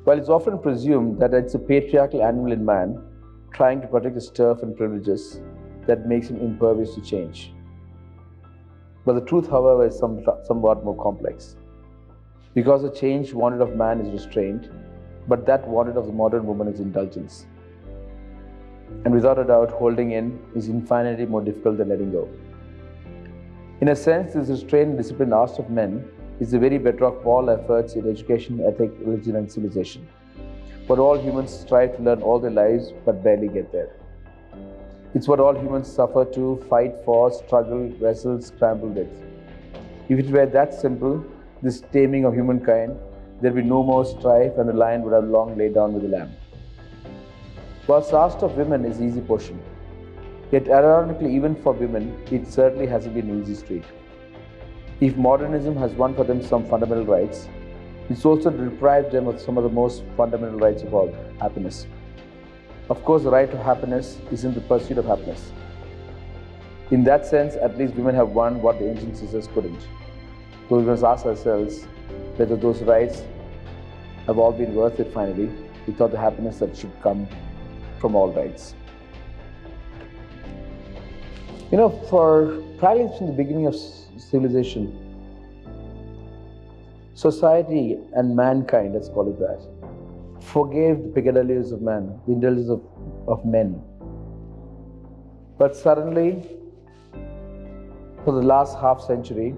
While it's often presumed that it's a patriarchal animal in man trying to protect his turf and privileges that makes him impervious to change. But the truth, however, is somewhat more complex. Because the change wanted of man is restraint, but that wanted of the modern woman is indulgence. And without a doubt, holding in is infinitely more difficult than letting go. In a sense, this restraint and discipline asked of men is the very bedrock of all efforts in education, ethic, religion, and civilization. What all humans strive to learn all their lives but barely get there. It's what all humans suffer to, fight for, struggle, wrestle, scramble with. If it were that simple, this taming of humankind, there'd be no more strife and the lion would have long laid down with the lamb. What's asked of women is easy portion. Yet ironically, even for women, it certainly hasn't been an easy street. If modernism has won for them some fundamental rights, it's also deprived them of some of the most fundamental rights of all, happiness. Of course, the right to happiness isn't the pursuit of happiness. In that sense, at least women have won what the ancient Caesars couldn't. So we must ask ourselves whether those rights have all been worth it finally, without the happiness that should come from all rights. For practically from the beginning of civilization, society and mankind, let's call it that, forgave the peccadilloes of man, the indulgence of men. But suddenly, for the last half century,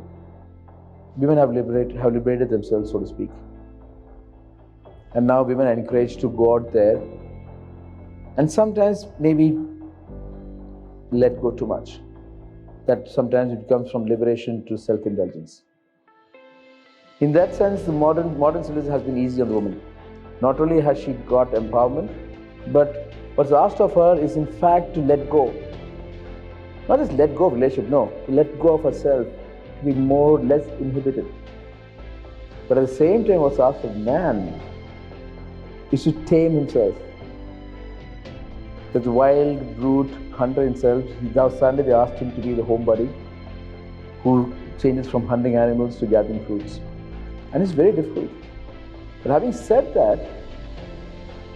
women have liberated themselves, so to speak. And now women are encouraged to go out there and sometimes maybe let go too much. That sometimes it comes from liberation to self-indulgence. In that sense, the modern civilization has been easy on the woman. Not only has she got empowerment, but what's asked of her is in fact to let go. Not just let go of relationship, no, to let go of herself, to be less inhibited. But at the same time, what's asked of man is to tame himself. That wild brute hunter himself, now suddenly they asked him to be the homebody who changes from hunting animals to gathering fruits. And it's very difficult. But having said that,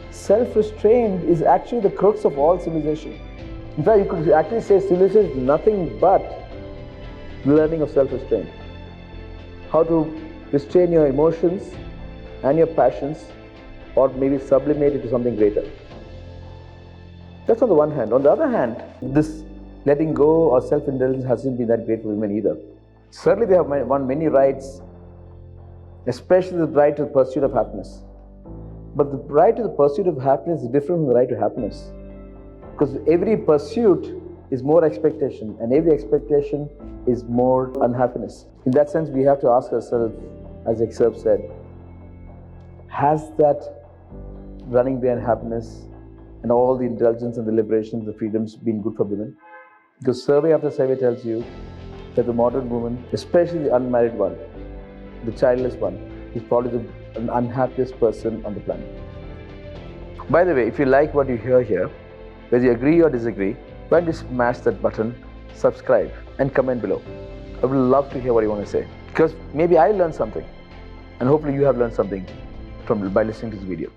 self-restraint is actually the crux of all civilization. In fact, you could actually say civilization is nothing but learning of self-restraint. How to restrain your emotions and your passions, or maybe sublimate it to something greater. That's on the one hand. On the other hand, this letting go or self-indulgence hasn't been that great for women either. Certainly they have won many rights, especially the right to the pursuit of happiness. But the right to the pursuit of happiness is different from the right to happiness. Because every pursuit is more expectation, and every expectation is more unhappiness. In that sense, we have to ask ourselves, as Excerpt said, has that running behind happiness and all the indulgence and the liberations, the freedoms been good for women? Because survey after survey tells you that the modern woman, especially the unmarried one, the childless one, is probably the unhappiest person on the planet. By the way, if you like what you hear here, whether you agree or disagree, why don't you smash that button, subscribe, and comment below. I would love to hear what you want to say, because maybe I learned something, and hopefully you have learned something by listening to this video.